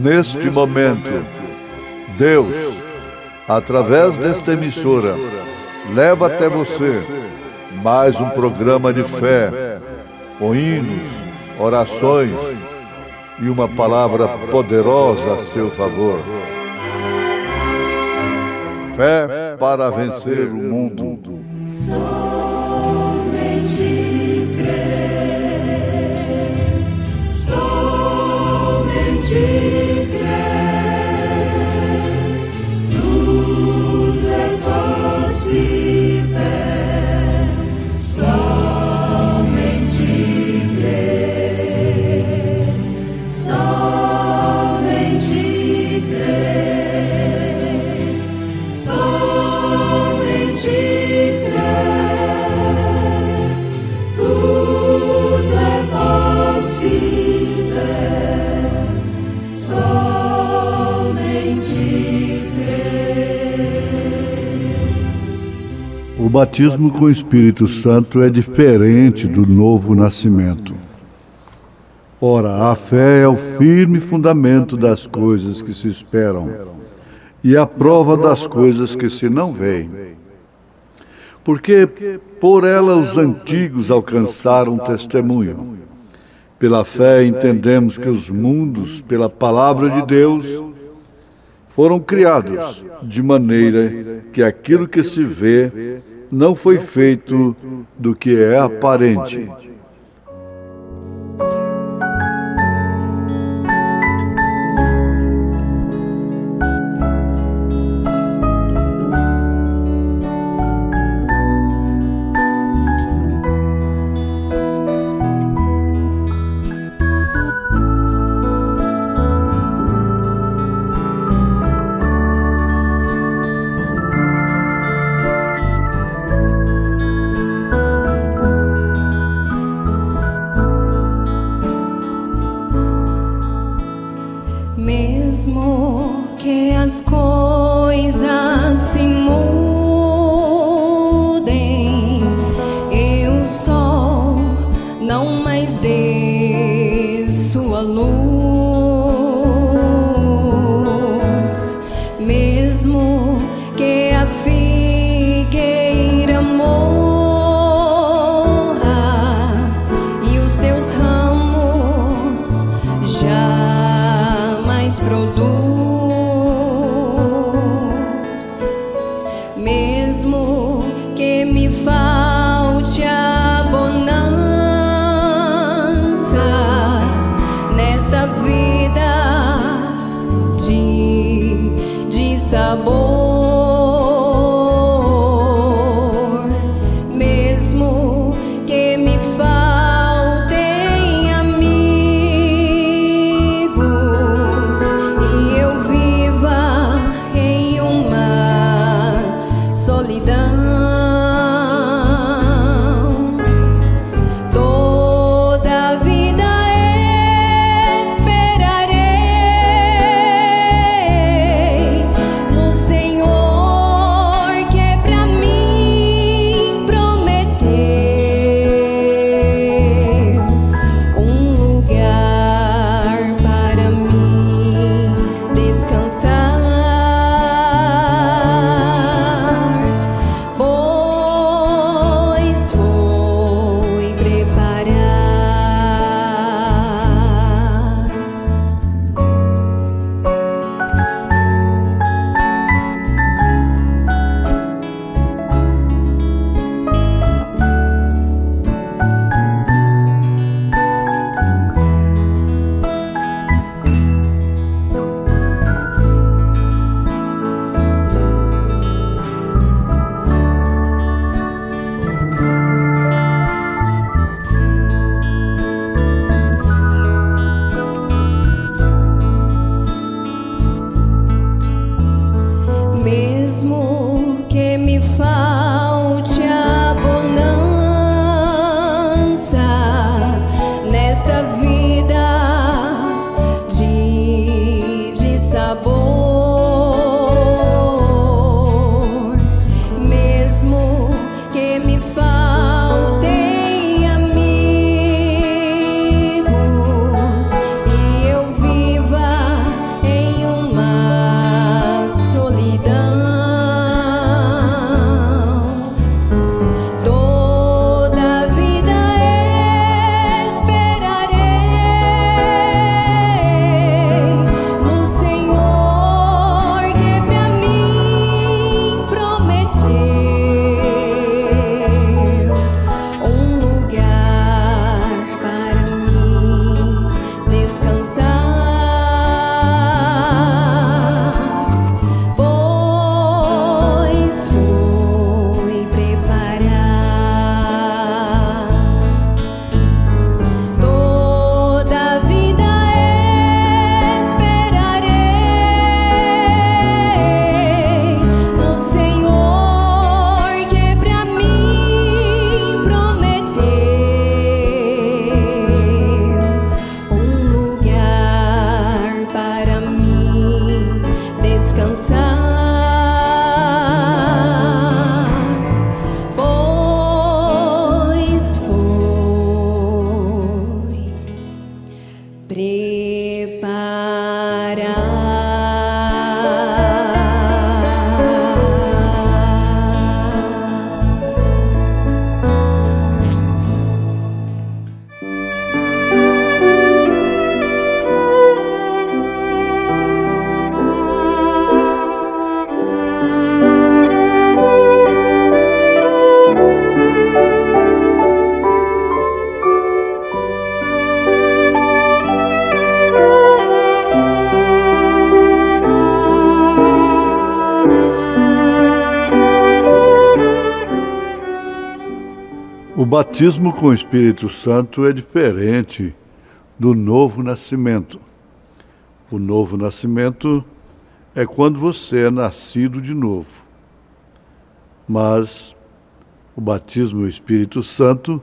Neste momento, Deus, através desta emissora, leva até você mais um programa de fé, com hinos, orações e uma palavra poderosa a seu favor. Fé para vencer o mundo. Somente crer, somente crer, tudo é possível. Somente crer, somente crer, somente crer, tudo é possível. Somente crer. O batismo com o Espírito Santo é diferente do novo nascimento. Ora, a fé é o firme fundamento das coisas que se esperam e a prova das coisas que se não veem. Porque por ela os antigos alcançaram testemunho. Pela fé entendemos que os mundos, pela palavra de Deus, foram criados de maneira que aquilo que se vê não foi feito do que é aparente. Mesmo que as coisas se mudem e o sol não mais dê sua luz, mesmo que a figueira morra e os teus ramos jamais produz, O batismo com o Espírito Santo é diferente do novo nascimento. O novo nascimento é quando você é nascido de novo. Mas o batismo com o Espírito Santo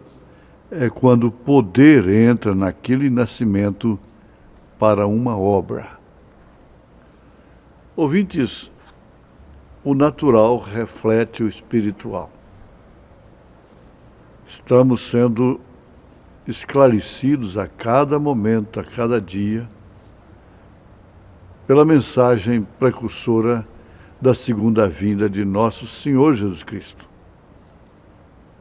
é quando o poder entra naquele nascimento para uma obra. Ouvintes, o natural reflete o espiritual. Estamos sendo esclarecidos a cada momento, a cada dia, pela mensagem precursora da segunda vinda de nosso Senhor Jesus Cristo,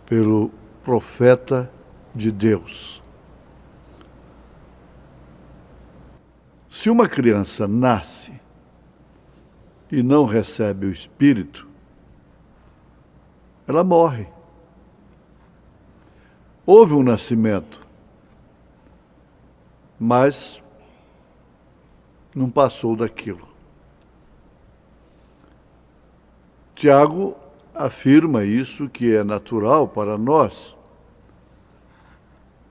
pelo profeta de Deus. Se uma criança nasce e não recebe o Espírito, ela morre. Houve um nascimento, mas não passou daquilo. Tiago afirma isso, que é natural para nós,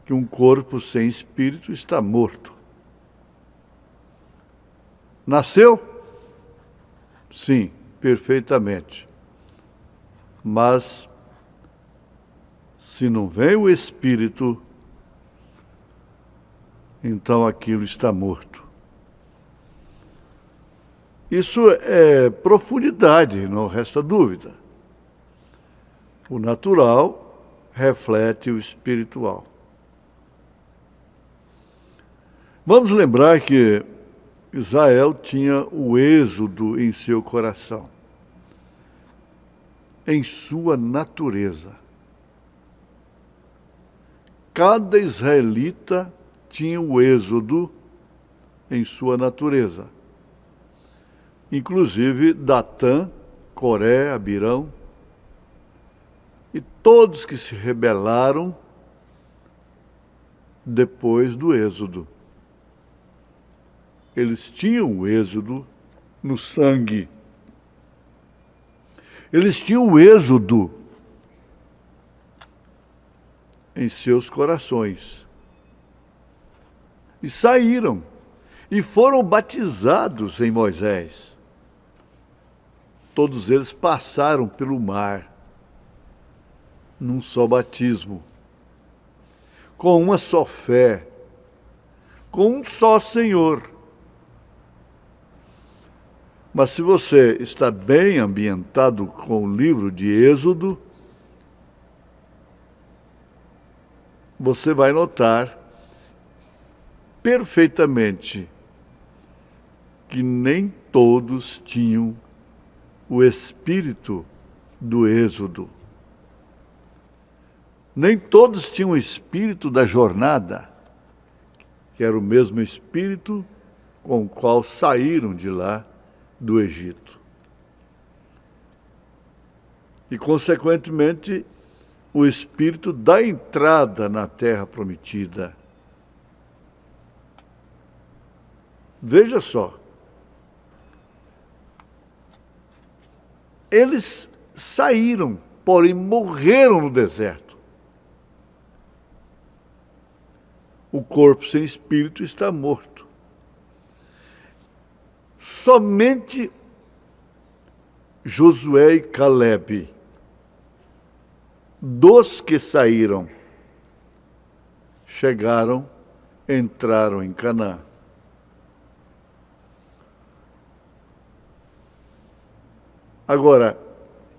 que um corpo sem espírito está morto. Nasceu? Sim, perfeitamente. Mas se não vem o Espírito, então aquilo está morto. Isso é profundidade, não resta dúvida. O natural reflete o espiritual. Vamos lembrar que Israel tinha o êxodo em seu coração, em sua natureza. Cada israelita tinha o êxodo em sua natureza. Inclusive Datã, Coré, Abirão e todos que se rebelaram depois do êxodo. Eles tinham o êxodo no sangue. Eles tinham o êxodo em seus corações. E saíram, e foram batizados em Moisés. Todos eles passaram pelo mar, num só batismo, com uma só fé, com um só Senhor. Mas se você está bem ambientado com o livro de Êxodo, você vai notar perfeitamente que nem todos tinham o espírito do êxodo. Nem todos tinham o espírito da jornada, que era o mesmo espírito com o qual saíram de lá do Egito. E, consequentemente, o espírito da entrada na terra prometida. Veja só, eles saíram, porém morreram no deserto. O corpo sem espírito está morto. Somente Josué e Calebe, dos que saíram, chegaram, entraram em Canaã. Agora,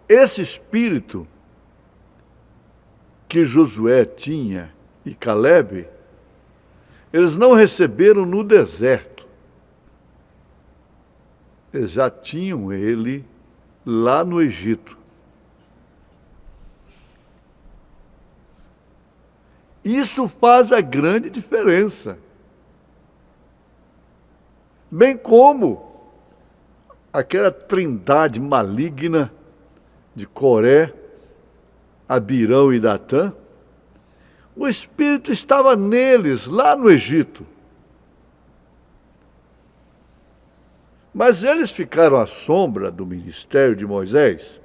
esse espírito que Josué tinha e Calebe, eles não receberam no deserto. eles já tinham ele lá no Egito. Isso faz a grande diferença. Bem como aquela trindade maligna de Coré, Abirão e Datã, o Espírito estava neles, lá no Egito. Mas eles ficaram à sombra do ministério de Moisés.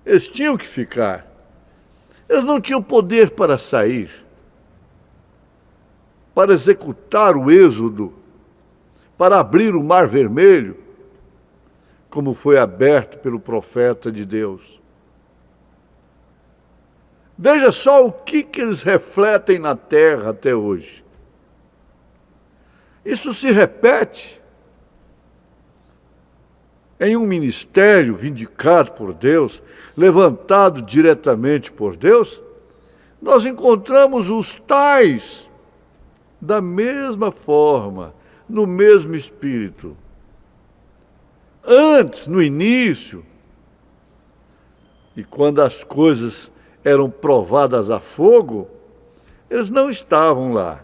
Eles tinham que ficar. Eles não tinham poder para sair, para executar o êxodo, para abrir o Mar Vermelho, como foi aberto pelo profeta de Deus. Veja só o que eles refletem na terra até hoje. Isso se repete em um ministério vindicado por Deus, levantado diretamente por Deus. Nós encontramos os tais da mesma forma, no mesmo espírito. Antes, no início, e quando as coisas eram provadas a fogo, eles não estavam lá.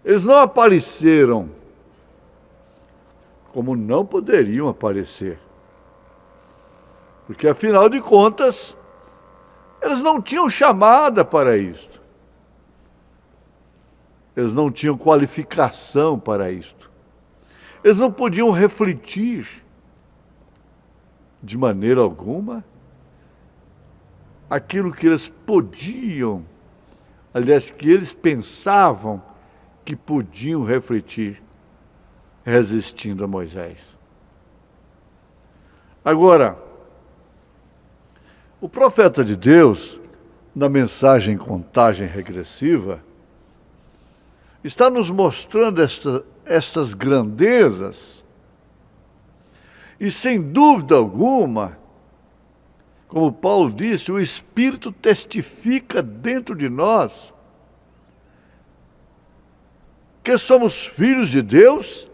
Eles não apareceram, como não poderiam aparecer. Porque, afinal de contas, eles não tinham chamada para isto. Eles não tinham qualificação para isto. Eles não podiam refletir de maneira alguma aquilo que eles podiam, aliás, que eles pensavam que podiam refletir, resistindo a Moisés. Agora, o profeta de Deus, na mensagem Contagem Regressiva, está nos mostrando estas grandezas, e sem dúvida alguma, como Paulo disse, o Espírito testifica dentro de nós que somos filhos de Deus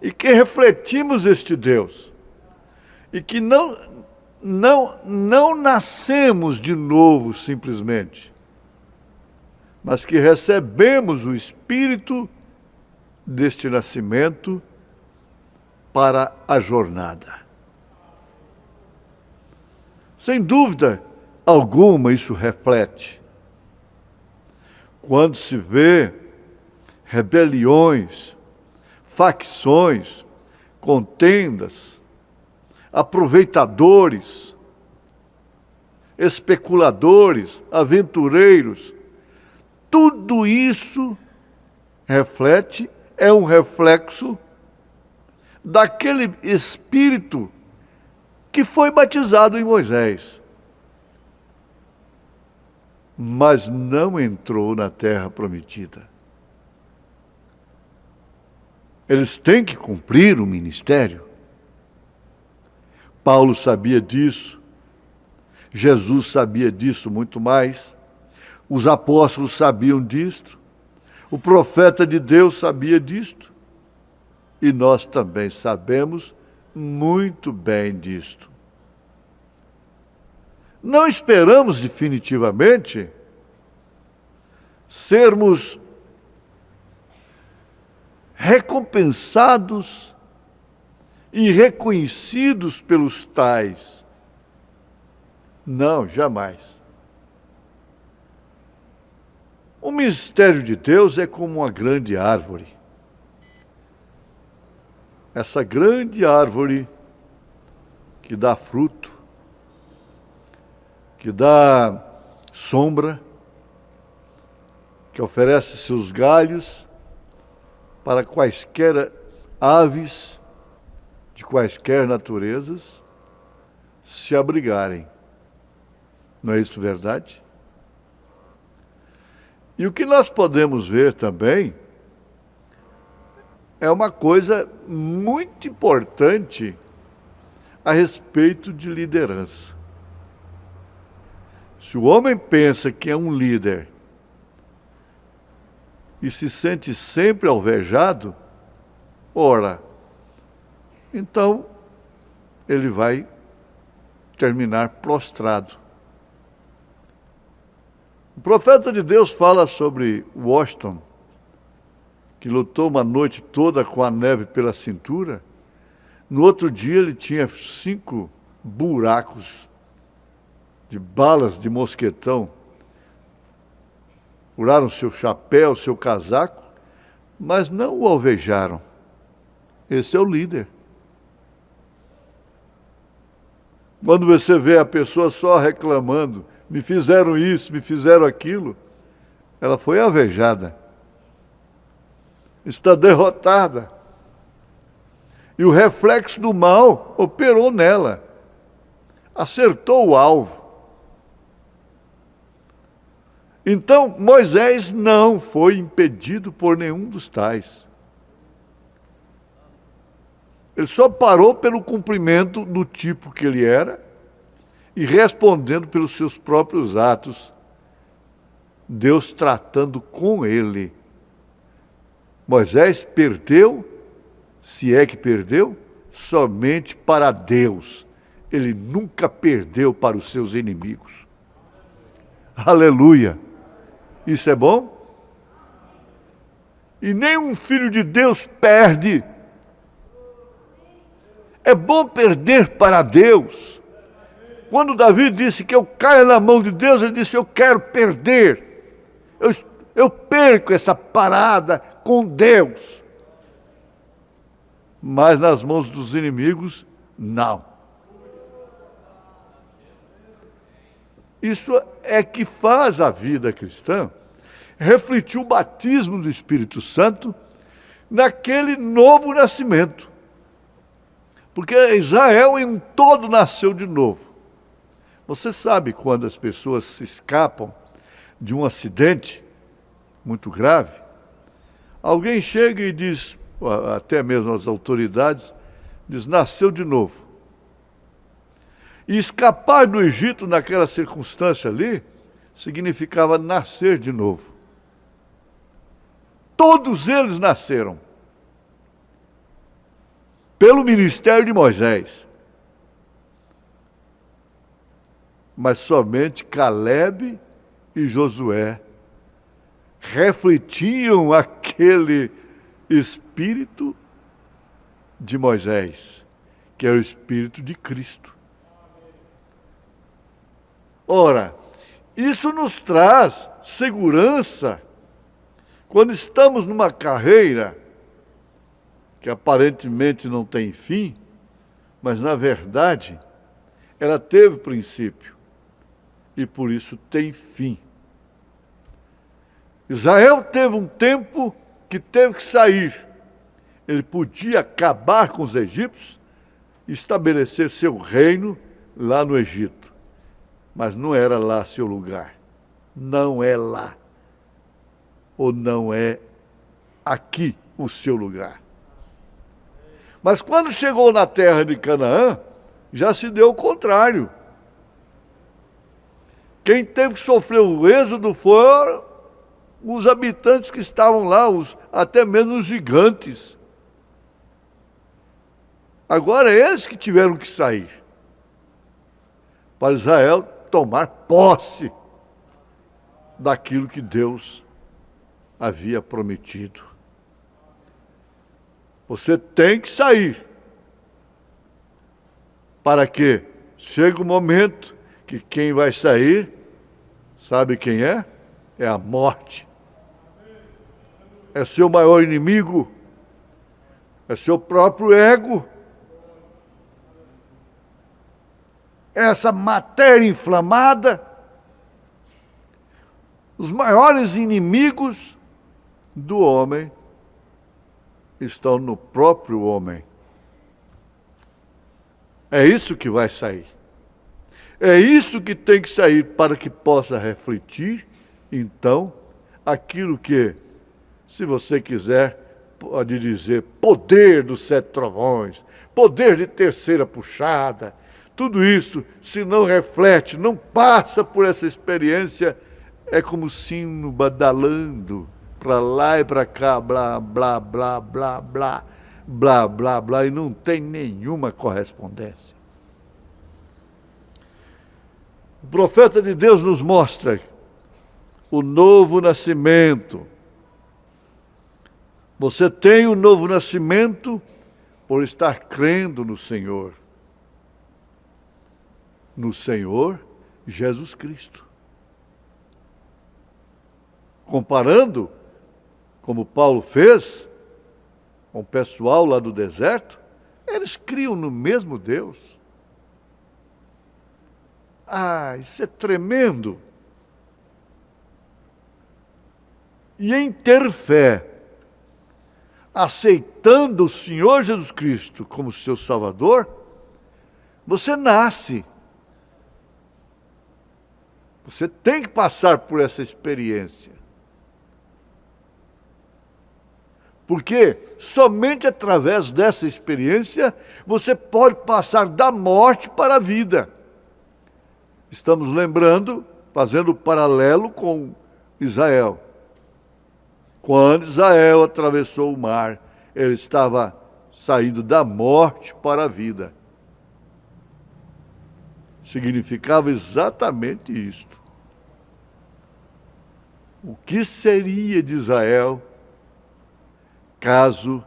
e que refletimos este Deus, e que não nascemos de novo simplesmente, mas que recebemos o Espírito deste nascimento para a jornada. Sem dúvida alguma isso reflete. Quando se vê rebeliões, facções, contendas, aproveitadores, especuladores, aventureiros, tudo isso reflete, é um reflexo daquele Espírito que foi batizado em Moisés, mas não entrou na terra prometida. Eles têm que cumprir o ministério. Paulo sabia disso, Jesus sabia disso muito mais, os apóstolos sabiam disto, o profeta de Deus sabia disto, e nós também sabemos muito bem disto. Não esperamos definitivamente sermos recompensados e reconhecidos pelos tais. Não, jamais. O mistério de Deus é como uma grande árvore. Essa grande árvore que dá fruto, que dá sombra, que oferece seus galhos para quaisquer aves de quaisquer naturezas se abrigarem. Não é isso verdade? E o que nós podemos ver também é uma coisa muito importante a respeito de liderança. Se o homem pensa que é um líder e se sente sempre alvejado, Ora, então ele vai terminar prostrado. O profeta de Deus fala sobre Washington, que lutou uma noite toda com a neve pela cintura. No outro dia ele tinha 5 buracos de balas de mosquetão. Furaram seu chapéu, seu casaco, mas não o alvejaram. Esse é o líder. Quando você vê a pessoa só reclamando, me fizeram isso, me fizeram aquilo, ela foi alvejada. Está derrotada. E o reflexo do mal operou nela. Acertou o alvo. Então, Moisés não foi impedido por nenhum dos tais. Ele só parou pelo cumprimento do tipo que ele era e respondendo pelos seus próprios atos, Deus tratando com ele. Moisés perdeu, se é que perdeu, somente para Deus. Ele nunca perdeu para os seus inimigos. Aleluia! Isso é bom? E nenhum filho de Deus perde. É bom perder para Deus. Quando Davi disse que eu caia na mão de Deus, ele disse, eu quero perder. Eu perco essa parada com Deus. Mas nas mãos dos inimigos, não. Isso é que faz a vida cristã refletir o batismo do Espírito Santo naquele novo nascimento. Porque Israel em todo nasceu de novo. Você sabe quando as pessoas se escapam de um acidente muito grave, alguém chega e diz, até mesmo as autoridades, diz, nasceu de novo. E escapar do Egito naquela circunstância ali, significava nascer de novo. Todos eles nasceram. Pelo ministério de Moisés. Mas somente Calebe e Josué refletiam aquele espírito de Moisés, que era o espírito de Cristo. Ora, isso nos traz segurança quando estamos numa carreira que aparentemente não tem fim, mas na verdade ela teve princípio e por isso tem fim. Israel teve um tempo que teve que sair. Ele podia acabar com os egípcios e estabelecer seu reino lá no Egito. Mas não era lá seu lugar. Não é lá. Ou não é aqui o seu lugar. Mas quando chegou na terra de Canaã, já se deu o contrário. Quem teve que sofrer o êxodo foram os habitantes que estavam lá, até mesmo os gigantes. Agora eles que tiveram que sair. Para Israel tomar posse daquilo que Deus havia prometido. Você tem que sair. Para que chega o momento que quem vai sair, sabe quem é? É a morte. É seu maior inimigo. É seu próprio ego. Essa matéria inflamada. Os maiores inimigos do homem estão no próprio homem. É isso que vai sair. É isso que tem que sair para que possa refletir, então, aquilo que, se você quiser, pode dizer, poder dos 7 trovões, poder de terceira puxada, tudo isso, se não reflete, não passa por essa experiência, é como sino badalando para lá e para cá, blá, blá, blá, blá, blá. blá, blá, blá, e não tem nenhuma correspondência. O profeta de Deus nos mostra o novo nascimento. Você tem o novo nascimento por estar crendo no Senhor Jesus Cristo. Comparando, como Paulo fez, com o pessoal lá do deserto, eles criam no mesmo Deus. Isso é tremendo. E em ter fé, aceitando o Senhor Jesus Cristo como seu Salvador, você nasce. Você tem que passar por essa experiência. Porque somente através dessa experiência você pode passar da morte para a vida. Estamos lembrando, fazendo paralelo com Israel. Quando Israel atravessou o mar, ele estava saindo da morte para a vida. Significava exatamente isto. O que seria de Israel caso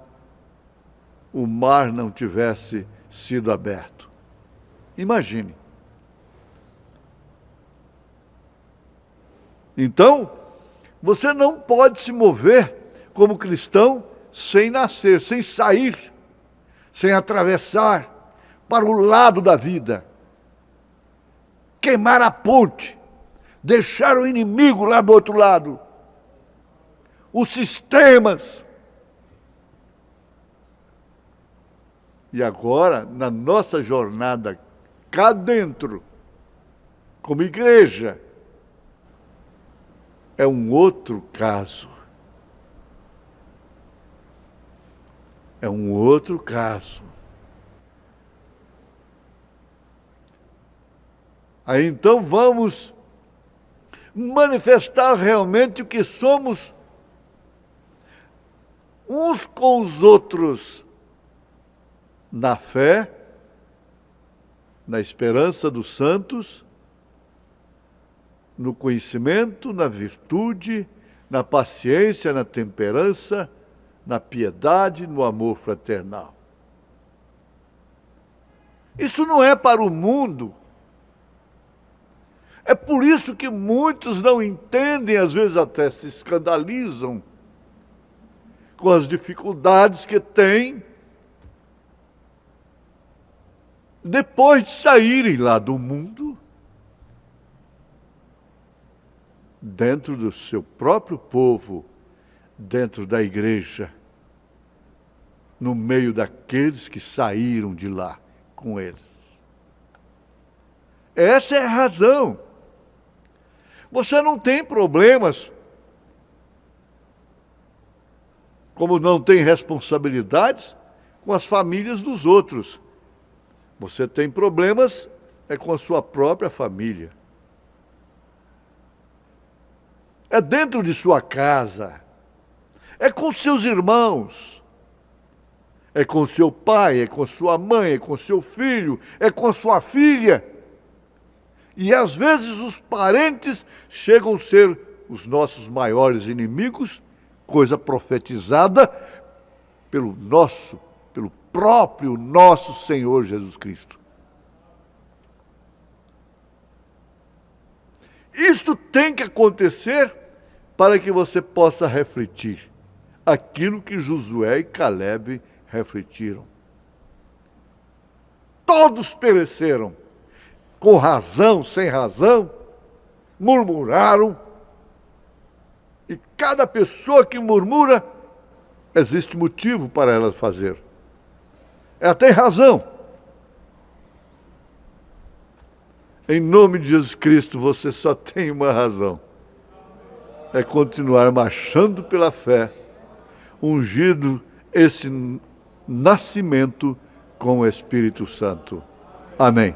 o mar não tivesse sido aberto? Imagine. Então, você não pode se mover como cristão sem nascer, sem sair, sem atravessar para o lado da vida. Queimar a ponte, deixar o inimigo lá do outro lado, os sistemas. E agora, na nossa jornada cá dentro, como igreja, é um outro caso. É um outro caso. Aí então vamos manifestar realmente o que somos uns com os outros, na fé, na esperança dos santos, no conhecimento, na virtude, na paciência, na temperança, na piedade, no amor fraternal. Isso não é para o mundo. É por isso que muitos não entendem, às vezes até se escandalizam com as dificuldades que têm depois de saírem lá do mundo, dentro do seu próprio povo, dentro da igreja, no meio daqueles que saíram de lá com eles. Essa é a razão. Você não tem problemas, como não tem responsabilidades com as famílias dos outros. Você tem problemas com a sua própria família. É dentro de sua casa, é com seus irmãos, é com seu pai, é com sua mãe, é com seu filho, é com sua filha. E às vezes os parentes chegam a ser os nossos maiores inimigos, coisa profetizada pelo próprio nosso Senhor Jesus Cristo. Isto tem que acontecer para que você possa refletir aquilo que Josué e Calebe refletiram. Todos pereceram, com razão, sem razão, murmuraram. E cada pessoa que murmura, existe motivo para ela fazer. Ela tem razão. Em nome de Jesus Cristo, você só tem uma razão. É continuar marchando pela fé, ungido esse nascimento com o Espírito Santo. Amém.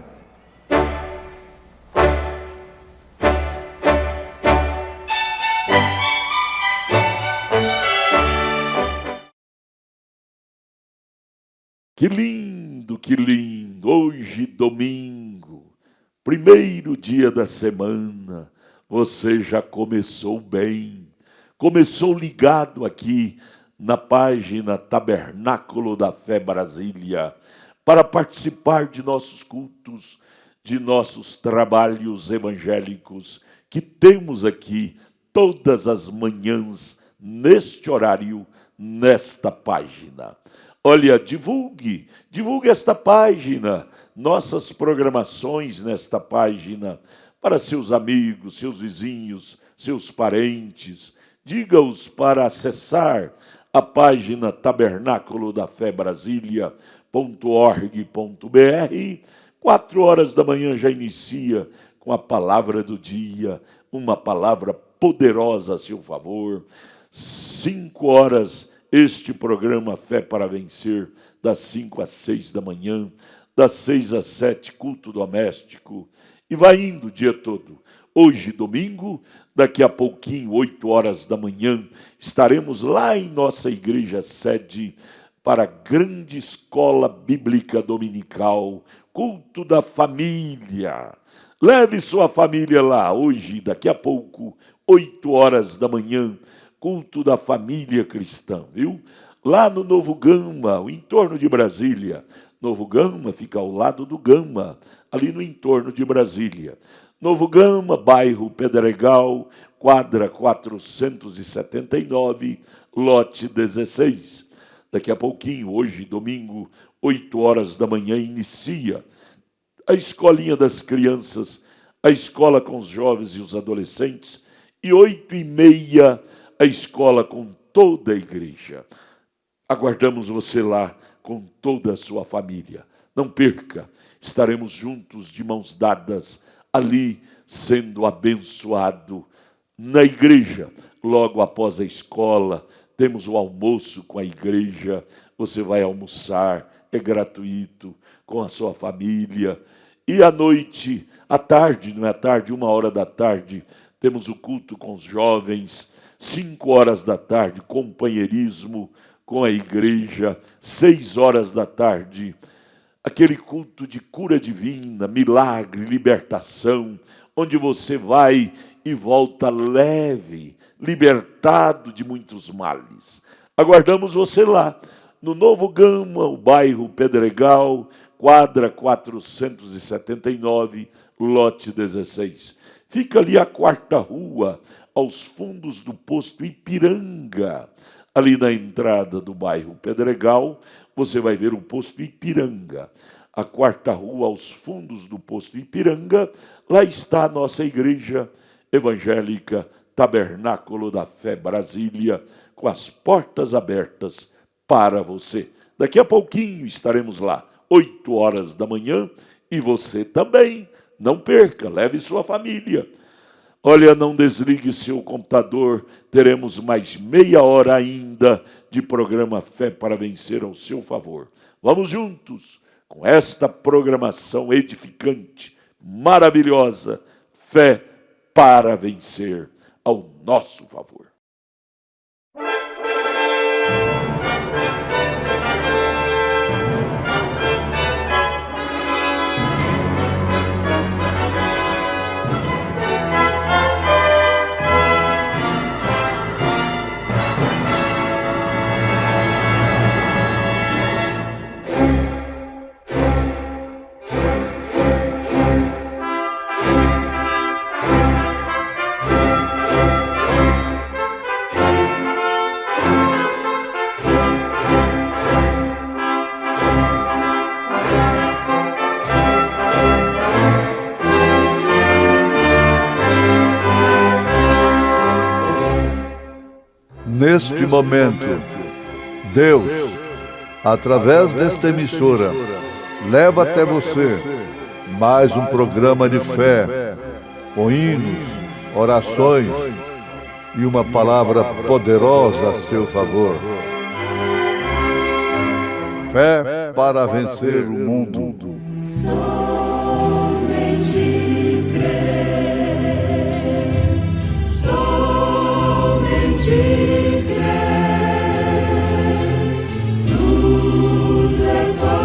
Que lindo, que lindo. Hoje, domingo, primeiro dia da semana, você já começou bem. Começou ligado aqui na página Tabernáculo da Fé Brasília, para participar de nossos cultos, de nossos trabalhos evangélicos, que temos aqui todas as manhãs, neste horário, nesta página. Olha, divulgue esta página, nossas programações nesta página, para seus amigos, seus vizinhos, seus parentes. Diga-os para acessar a página Tabernáculo da Fé Brasília.org.br. 4 horas da manhã já inicia com a palavra do dia, uma palavra poderosa a seu favor. 5 horas, este programa Fé para Vencer, das 5 às 6 da manhã, das 6 às 7, culto doméstico, e vai indo o dia todo. Hoje, domingo, daqui a pouquinho, 8 horas da manhã, estaremos lá em nossa igreja sede para a grande escola bíblica dominical, culto da família. Leve sua família lá, hoje, daqui a pouco, 8 horas da manhã, culto da família cristã, viu? Lá no Novo Gama, o entorno de Brasília. Novo Gama fica ao lado do Gama, ali no entorno de Brasília. Novo Gama, bairro Pedregal, quadra 479, lote 16. Daqui a pouquinho, hoje, domingo, 8 horas da manhã, inicia a escolinha das crianças, a escola com os jovens e os adolescentes, e 8h30, a escola com toda a igreja. Aguardamos você lá com toda a sua família. Não perca, estaremos juntos de mãos dadas, ali sendo abençoado na igreja. Logo após a escola, temos o almoço com a igreja. Você vai almoçar, é gratuito, com a sua família. E à noite, à tarde, não é à tarde, 1 hora da tarde, temos o culto com os jovens. 5 horas da tarde, companheirismo com a igreja. 6 horas da tarde, aquele culto de cura divina, milagre, libertação, onde você vai e volta leve, libertado de muitos males. Aguardamos você lá, no Novo Gama, o bairro Pedregal, quadra 479, lote 16. Fica ali a 4ª rua, aos fundos do posto Ipiranga. Ali na entrada do bairro Pedregal, você vai ver o posto Ipiranga. A 4ª rua, aos fundos do posto Ipiranga, lá está a nossa igreja evangélica Tabernáculo da Fé Brasília, com as portas abertas para você. Daqui a pouquinho estaremos lá, 8 horas da manhã, e você também. Não perca, leve sua família. Olha, não desligue seu computador, teremos mais meia hora ainda de programa Fé para Vencer ao seu favor. Vamos juntos com esta programação edificante, maravilhosa, Fé para Vencer ao nosso favor. Neste momento, Deus, através desta emissora, leva até você mais um programa de fé, com hinos, orações e uma palavra poderosa a seu favor. Fé para vencer o mundo. Somente crer, somente crer, tudo é possível.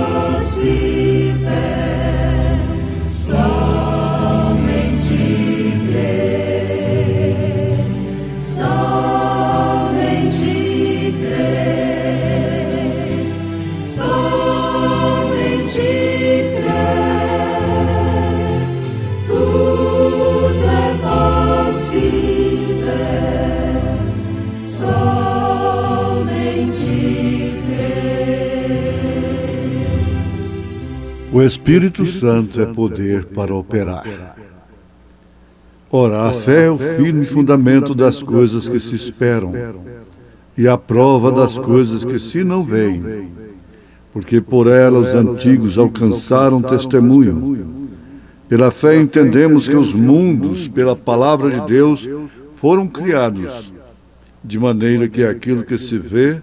O Espírito Santo é poder para operar. Ora, a fé é o firme fundamento das coisas que se esperam e a prova das coisas que se não veem, porque por ela os antigos alcançaram testemunho. Pela fé entendemos que os mundos, pela palavra de Deus, foram criados, de maneira que aquilo que se vê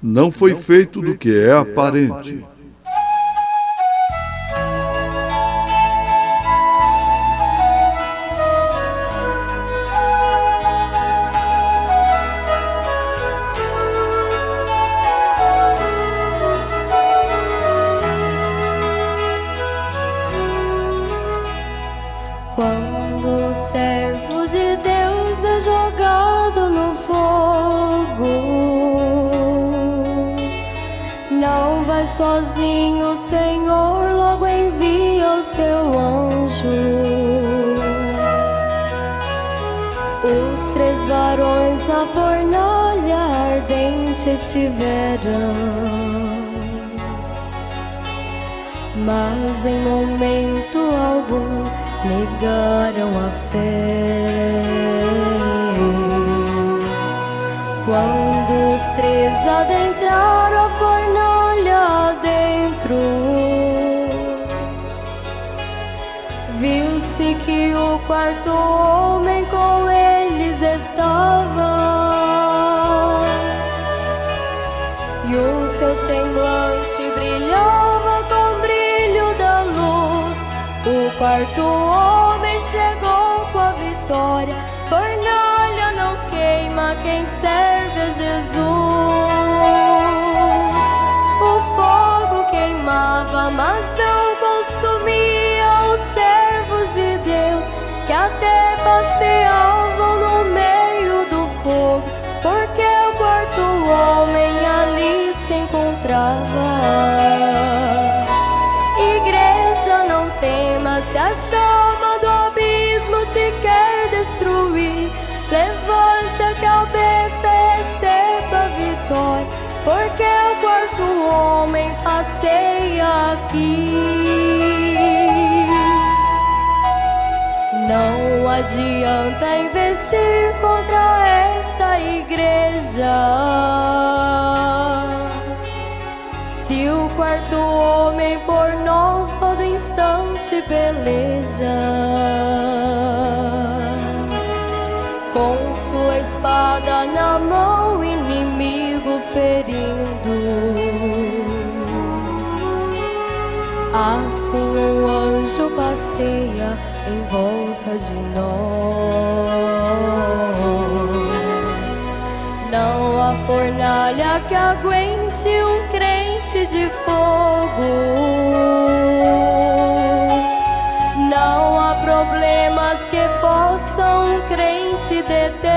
não foi feito do que é aparente. Quando o servo de Deus é jogado no fogo, não vai sozinho, o Senhor logo envia o seu anjo. Os 3 varões na fornalha ardente estiveram, mas em momento algum negaram a fé. Quando os 3 adentraram a fornalha adentro, viu-se que o 4º homem com eles estava, e o seu semblante brilhava com o brilho da luz. O 4º homem chegou com a vitória. Fornalha não queima quem serve a Jesus. O fogo queimava, mas não consumia os servos de Deus, que até passeavam no meio do fogo, porque o 4º homem ali se encontrava. Igreja, não temas, se a chama do abismo te quer destruir, levante a cabeça e receba a vitória, porque o 4º homem passeia aqui. Não adianta investir contra esta igreja, se o 4º homem por nós todo instante peleja, com sua espada na mão, inimigo ferindo. Assim o anjo passeia em volta de nós. Não há fornalha que aguente um crente de fogo. Não há problemas que possam um crente deter.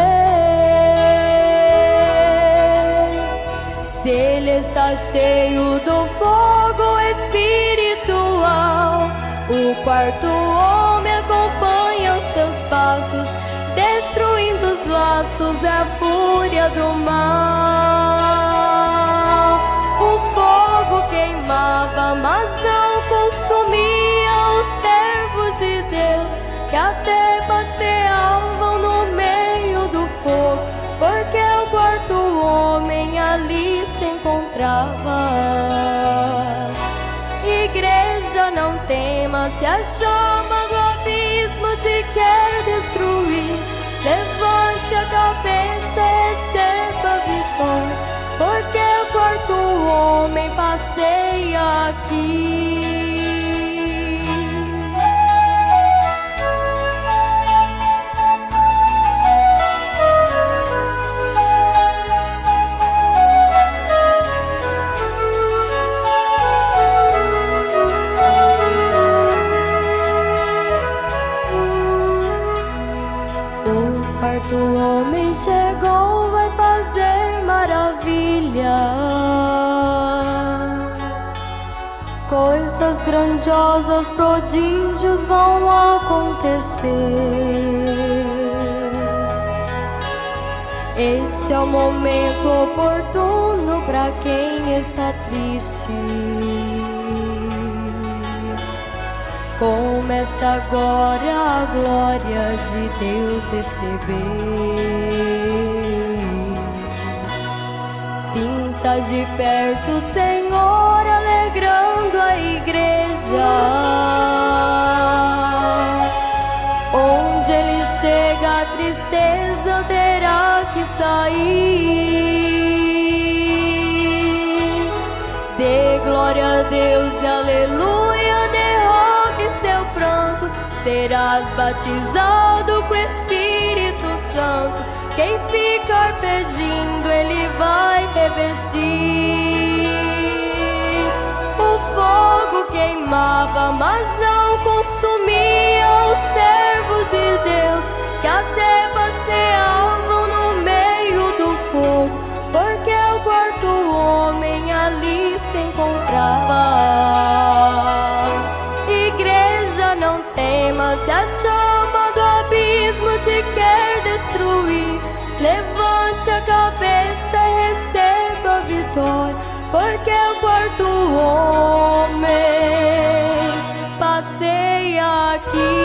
Se ele está cheio do fogo espiritual, o 4º homem acompanha os teus passos, destruindo os laços, é a fúria do mal. O fogo queimava, mas não consumia os servos de Deus, que até passeavam no meio do fogo, porque o 4º homem ali se encontrava. Igreja, não temas, se a chama do abismo te quer destruir, levante a cabeça e receba a vitória, porque o 4º homem passeia aqui. O homem chegou, vai fazer maravilhas, coisas grandiosas, prodígios vão acontecer. Este é o momento oportuno para quem está triste. Comece agora a glória de Deus receber. Sinta de perto o Senhor alegrando a igreja. Onde Ele chega, a tristeza terá que sair. Dê glória a Deus e aleluia, derrame seu pranto. Serás batizado com o Espírito Santo. Quem ficar pedindo, Ele vai revestir. O fogo queimava, mas não consumia os servos de Deus, que até passeavam no meio do fogo, porque o quarto homem ali se encontrava. Igreja, não temas, se a chama do abismo te quer destruir. Levante a cabeça e receba a vitória, porque o quarto homem passeia aqui.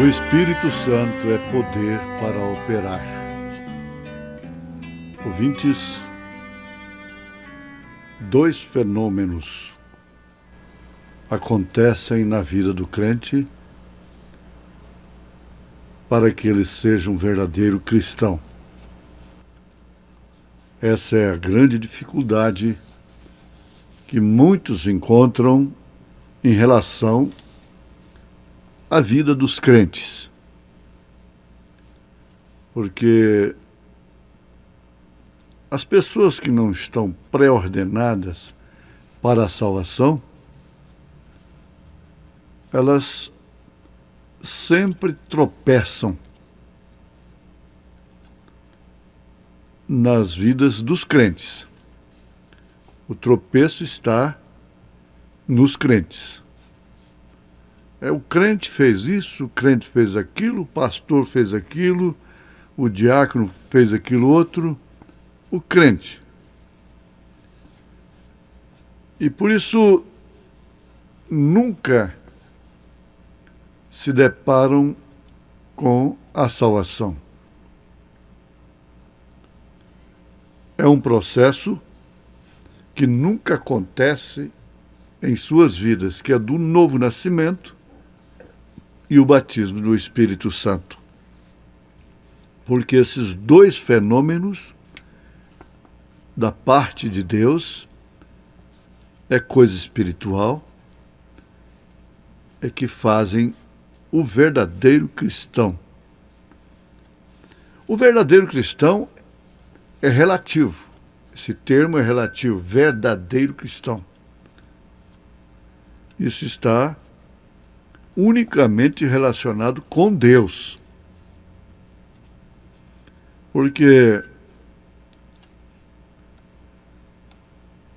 O Espírito Santo é poder para operar. Ouvintes, dois fenômenos acontecem na vida do crente para que ele seja um verdadeiro cristão. Essa é a grande dificuldade que muitos encontram em relação à vida dos crentes. Porque as pessoas que não estão pré-ordenadas para a salvação, elas sempre tropeçam nas vidas dos crentes. O tropeço está nos crentes. O crente fez isso, o crente fez aquilo, o pastor fez aquilo, o diácono fez aquilo outro, o crente. E por isso nunca se deparam com a salvação. É um processo que nunca acontece em suas vidas, que é do novo nascimento e o batismo do Espírito Santo. Porque esses dois fenômenos da parte de Deus é coisa espiritual, é que fazem o verdadeiro cristão. O verdadeiro cristão é relativo. Esse termo é relativo, verdadeiro cristão. Isso está unicamente relacionado com Deus. Porque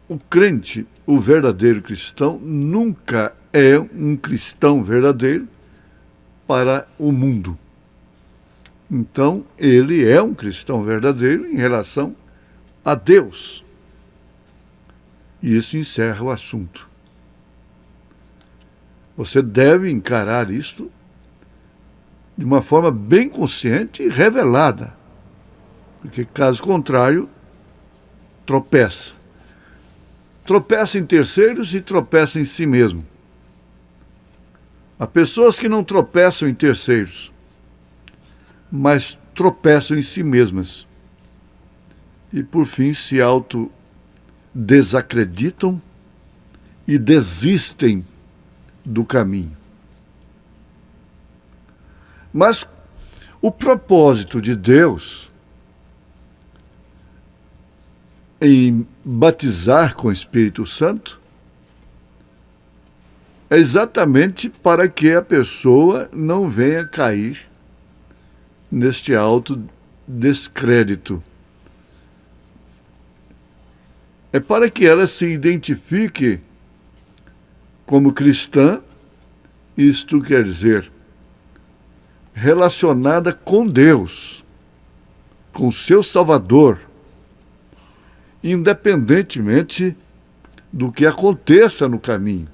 o crente, o verdadeiro cristão, nunca é um cristão verdadeiro para o mundo. Então, ele é um cristão verdadeiro em relação a Deus. E isso encerra o assunto. Você deve encarar isto de uma forma bem consciente e revelada. Porque, caso contrário, tropeça. Tropeça em terceiros e tropeça em si mesmo. Há pessoas que não tropeçam em terceiros, mas tropeçam em si mesmas. E, por fim, se autodesacreditam e desistem do caminho. Mas o propósito de Deus em batizar com o Espírito Santo é exatamente para que a pessoa não venha cair neste alto descrédito. É para que ela se identifique como cristã, isto quer dizer, relacionada com Deus, com seu Salvador, independentemente do que aconteça no caminho.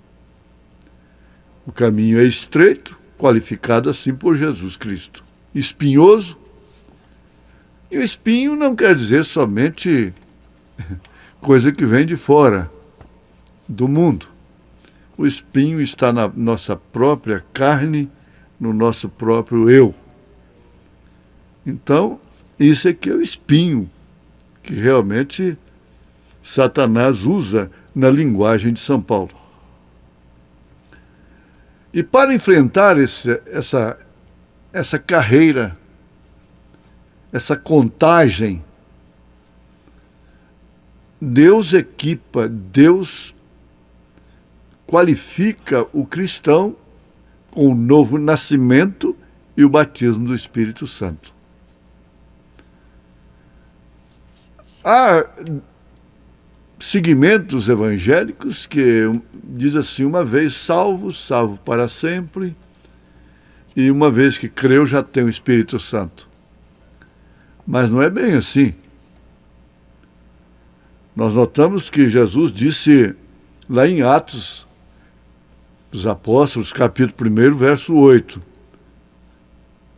O caminho é estreito, qualificado assim por Jesus Cristo. Espinhoso. E o espinho não quer dizer somente coisa que vem de fora do mundo. O espinho está na nossa própria carne, no nosso próprio eu. Então, isso aqui é o espinho que realmente Satanás usa na linguagem de São Paulo. E para enfrentar essa carreira, essa contagem, Deus equipa, Deus qualifica o cristão com o novo nascimento e o batismo do Espírito Santo. Há segmentos evangélicos que diz assim, uma vez salvo, salvo para sempre, e uma vez que creu já tem o Espírito Santo. Mas não é bem assim. Nós notamos que Jesus disse lá em Atos dos Apóstolos, capítulo 1, verso 8,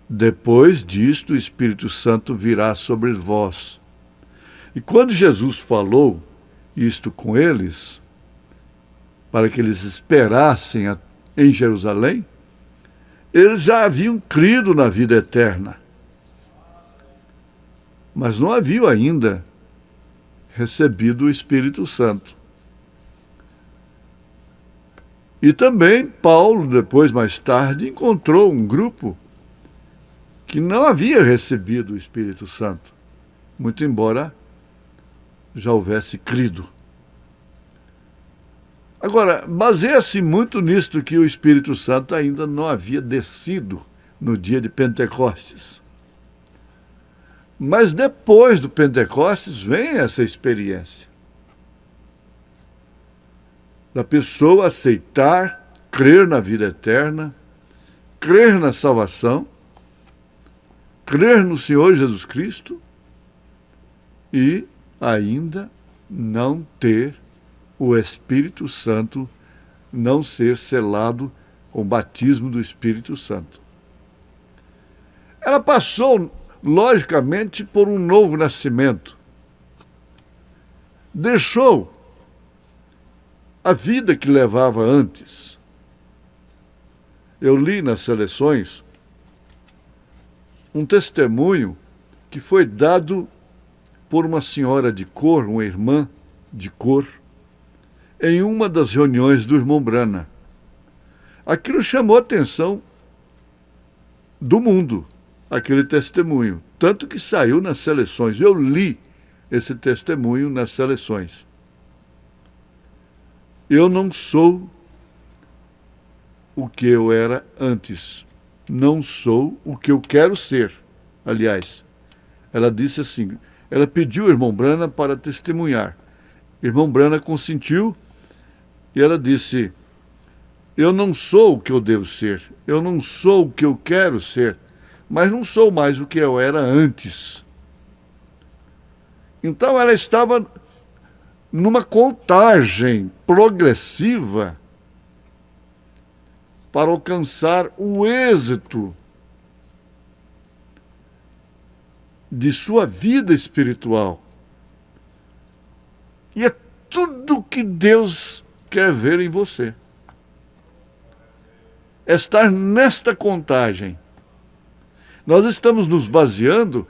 depois disto o Espírito Santo virá sobre vós. E quando Jesus falou isto com eles, para que eles esperassem em Jerusalém, eles já haviam crido na vida eterna, mas não haviam ainda recebido o Espírito Santo. E também Paulo, depois, mais tarde, encontrou um grupo que não havia recebido o Espírito Santo, muito embora já houvesse crido. Agora, baseia-se muito nisto que o Espírito Santo ainda não havia descido no dia de Pentecostes. Mas depois do Pentecostes vem essa experiência da pessoa aceitar, crer na vida eterna, crer na salvação, crer no Senhor Jesus Cristo e ainda não ter o Espírito Santo, não ser selado com o batismo do Espírito Santo. Ela passou, logicamente, por um novo nascimento. Deixou a vida que levava antes. Eu li nas seleções um testemunho que foi dado por uma senhora de cor, uma irmã de cor, em uma das reuniões do irmão Brana. Aquilo chamou a atenção do mundo, aquele testemunho, tanto que saiu nas seleções. Eu li esse testemunho nas seleções. Eu não sou o que eu era antes. Não sou o que eu quero ser. Aliás, ela disse assim, ela pediu ao irmão Brana para testemunhar. O irmão Brana consentiu e ela disse, eu não sou o que eu devo ser, eu não sou o que eu quero ser, mas não sou mais o que eu era antes. Então ela estava numa contagem progressiva para alcançar o êxito de sua vida espiritual. E é tudo que Deus quer ver em você. Estar nesta contagem. Nós estamos nos baseando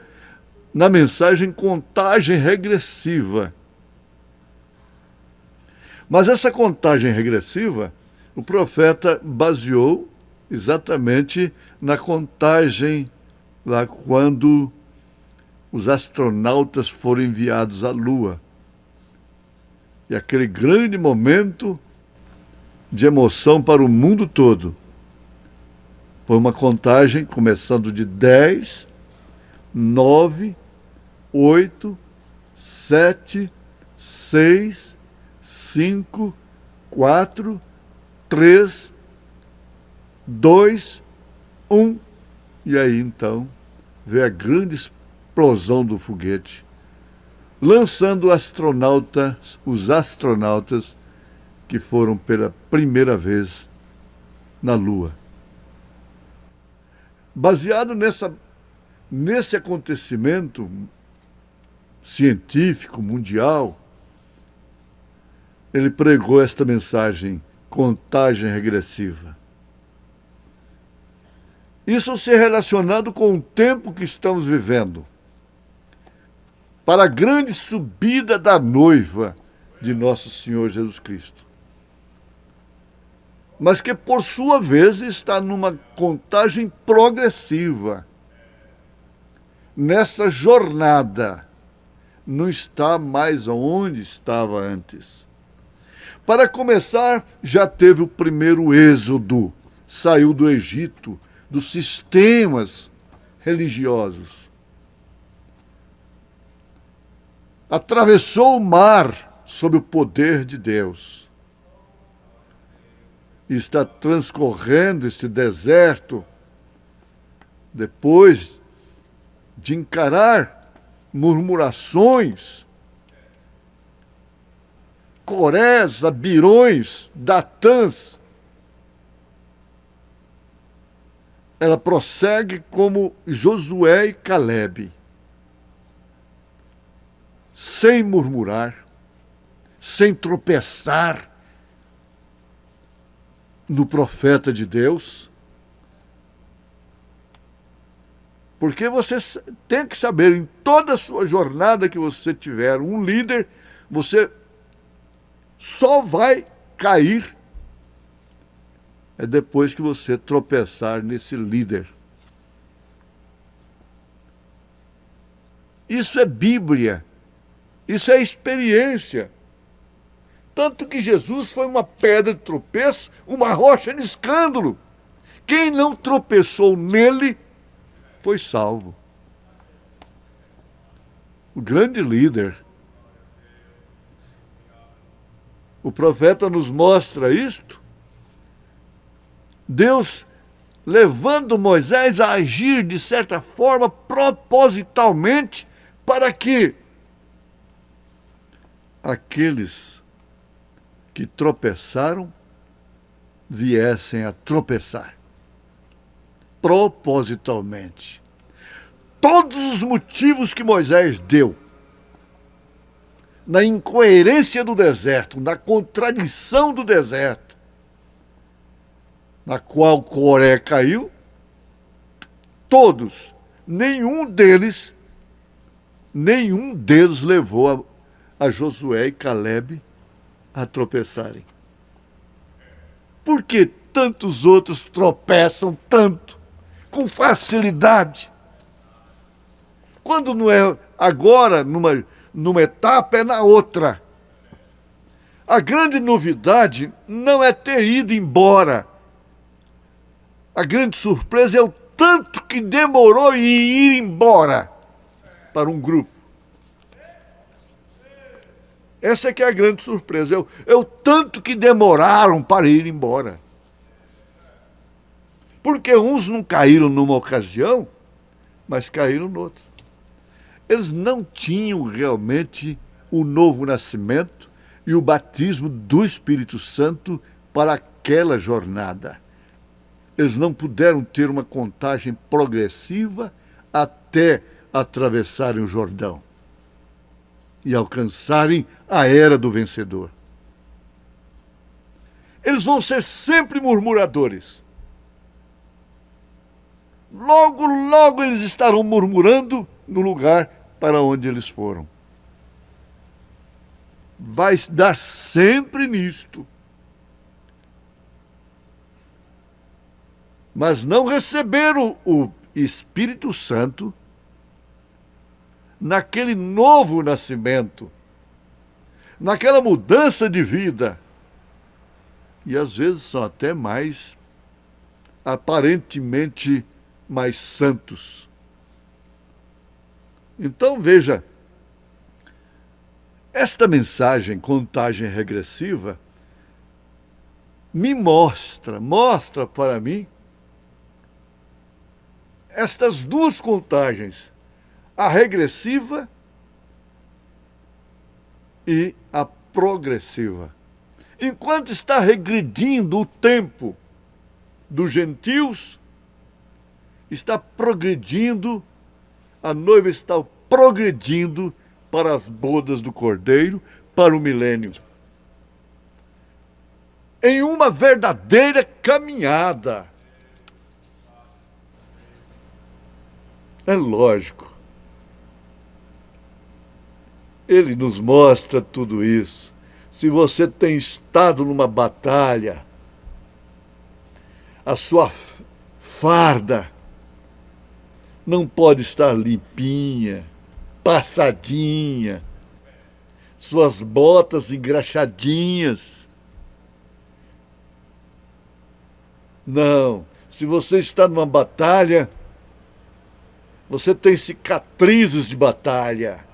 na mensagem contagem regressiva. Mas essa contagem regressiva, o profeta baseou exatamente na contagem lá quando os astronautas foram enviados à Lua. E aquele grande momento de emoção para o mundo todo. Foi uma contagem começando de 10, 9, 8, 7, 6, 5, 4, 3, 2, 1. E aí então veio a grande explosão do foguete, lançando os astronautas que foram pela primeira vez na Lua. Baseado nesse acontecimento científico, mundial, ele pregou esta mensagem: contagem regressiva. Isso se relacionando com o tempo que estamos vivendo, para a grande subida da noiva de nosso Senhor Jesus Cristo. Mas que, por sua vez, está numa contagem progressiva. Nessa jornada, não está mais onde estava antes. Para começar, já teve o primeiro êxodo, saiu do Egito, dos sistemas religiosos. Atravessou o mar sob o poder de Deus. E está transcorrendo esse deserto depois de encarar murmurações, Corés, Abirões, Datãs. Ela prossegue como Josué e Calebe, sem murmurar, sem tropeçar no profeta de Deus. Porque você tem que saber, em toda a sua jornada que você tiver um líder, você só vai cair depois que você tropeçar nesse líder. Isso é Bíblia, isso é experiência. Tanto que Jesus foi uma pedra de tropeço, uma rocha de escândalo. Quem não tropeçou nele foi salvo. O grande líder. O profeta nos mostra isto. Deus levando Moisés a agir de certa forma propositalmente para que aqueles que tropeçaram viessem a tropeçar. Propositalmente. Todos os motivos que Moisés deu, na incoerência do deserto, na contradição do deserto, na qual Coré caiu, todos, nenhum deles levou a Josué e Calebe a tropeçarem. Por que tantos outros tropeçam tanto, com facilidade? Quando não é agora, numa etapa, é na outra. A grande novidade não é ter ido embora. A grande surpresa é o tanto que demorou em ir embora para um grupo. Essa é que é a grande surpresa, é o tanto que demoraram para ir embora. Porque uns não caíram numa ocasião, mas caíram noutra. Eles não tinham realmente o novo nascimento e o batismo do Espírito Santo para aquela jornada. Eles não puderam ter uma contagem progressiva até atravessarem o Jordão e alcançarem a era do vencedor. Eles vão ser sempre murmuradores. Logo, logo eles estarão murmurando no lugar para onde eles foram. Vai dar sempre nisto. Mas não receberam o Espírito Santo naquele novo nascimento, naquela mudança de vida. E às vezes são até mais, aparentemente, mais santos. Então veja, esta mensagem, contagem regressiva, me mostra para mim estas duas contagens, a regressiva e a progressiva. Enquanto está regredindo o tempo dos gentios, está progredindo, a noiva está progredindo para as bodas do Cordeiro, para o milênio. Em uma verdadeira caminhada. É lógico. Ele nos mostra tudo isso. Se você tem estado numa batalha, a sua farda não pode estar limpinha, passadinha, suas botas engraxadinhas. Não, se você está numa batalha, você tem cicatrizes de batalha.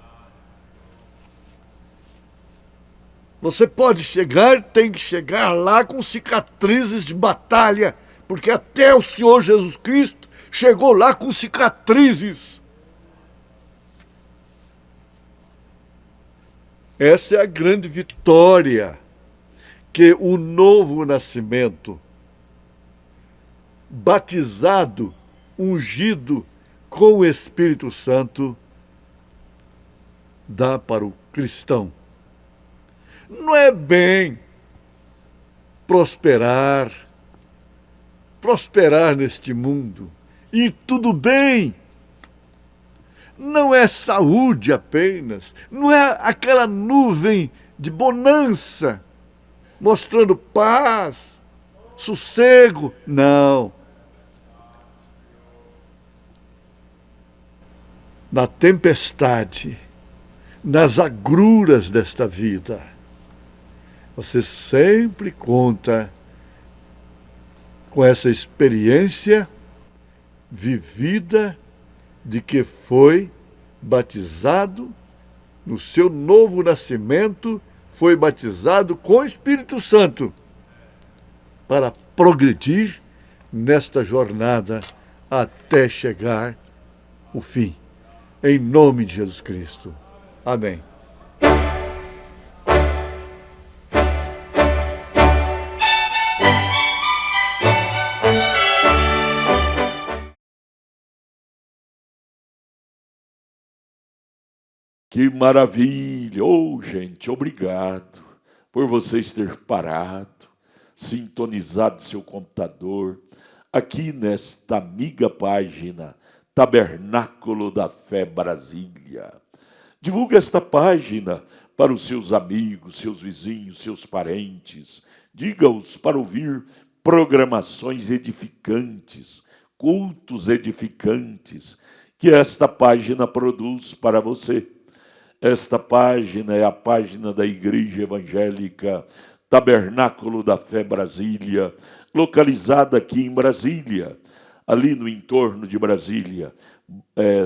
Você pode chegar, tem que chegar lá com cicatrizes de batalha, porque até o Senhor Jesus Cristo chegou lá com cicatrizes. Essa é a grande vitória que o novo nascimento, batizado, ungido com o Espírito Santo, dá para o cristão. Não é bem prosperar neste mundo, e tudo bem. Não é saúde apenas, não é aquela nuvem de bonança, mostrando paz, sossego, não. Na tempestade, nas agruras desta vida, você sempre conta com essa experiência vivida de que foi batizado no seu novo nascimento, foi batizado com o Espírito Santo para progredir nesta jornada até chegar o fim. Em nome de Jesus Cristo. Amém. Que maravilha! Oh, gente, obrigado por vocês ter parado, sintonizado seu computador, aqui nesta amiga página Tabernáculo da Fé Brasília. Divulgue esta página para os seus amigos, seus vizinhos, seus parentes. Diga-os para ouvir programações edificantes, cultos edificantes, que esta página produz para você. Esta página é a página da Igreja Evangélica Tabernáculo da Fé Brasília, localizada aqui em Brasília, ali no entorno de Brasília,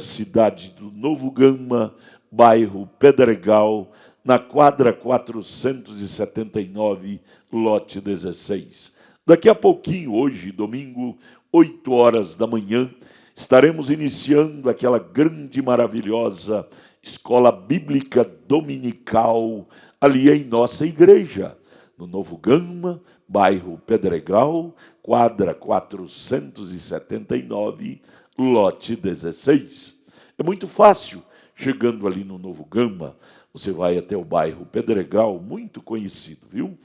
cidade do Novo Gama, bairro Pedregal, na quadra 479, lote 16. Daqui a pouquinho, hoje, domingo, 8 horas da manhã, estaremos iniciando aquela grande, maravilhosa escola bíblica dominical ali em nossa igreja, no Novo Gama, bairro Pedregal, quadra 479, lote 16. É muito fácil, chegando ali no Novo Gama, você vai até o bairro Pedregal, muito conhecido, viu?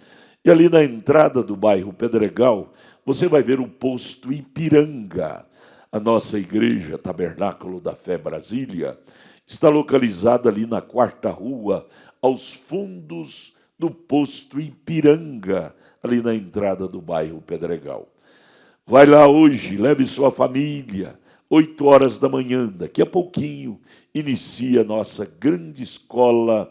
E ali na entrada do bairro Pedregal, você vai ver o posto Ipiranga. A nossa igreja, Tabernáculo da Fé Brasília, está localizada ali na 4ª rua, aos fundos do posto Ipiranga, ali na entrada do bairro Pedregal. Vai lá hoje, leve sua família, 8 horas da manhã, daqui a pouquinho, inicia a nossa grande escola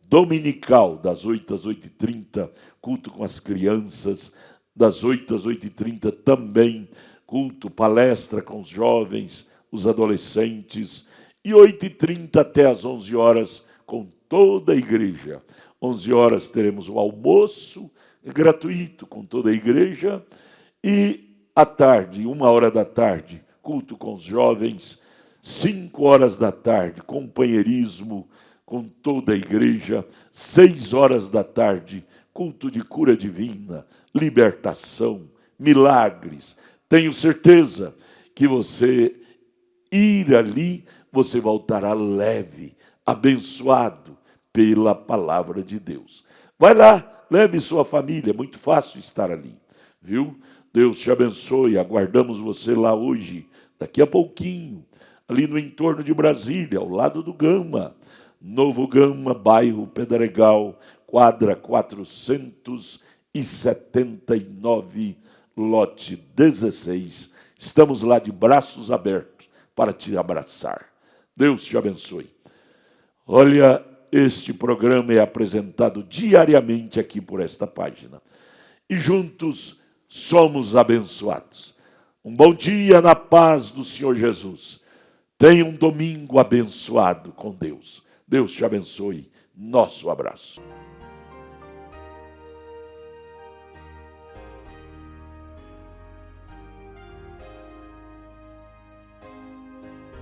dominical, das 8 às 8h30, culto com as crianças, das 8 às 8h30 também, culto, palestra com os jovens, os adolescentes, e 8h30 até às 11 horas com toda a igreja. 11 horas teremos o almoço gratuito com toda a igreja, e à tarde, 1h da tarde, culto com os jovens, 5h da tarde, companheirismo com toda a igreja, 6h da tarde, culto de cura divina, libertação, milagres. Tenho certeza que você ir ali, você voltará leve, abençoado pela palavra de Deus. Vai lá, leve sua família, é muito fácil estar ali, viu? Deus te abençoe, aguardamos você lá hoje, daqui a pouquinho, ali no entorno de Brasília, ao lado do Gama, Novo Gama, bairro Pedregal, quadra 479, lote 16. Estamos lá de braços abertos para te abraçar. Deus te abençoe. Olha, este programa é apresentado diariamente aqui por esta página. E juntos somos abençoados. Um bom dia na paz do Senhor Jesus. Tenha um domingo abençoado com Deus. Deus te abençoe. Nosso abraço.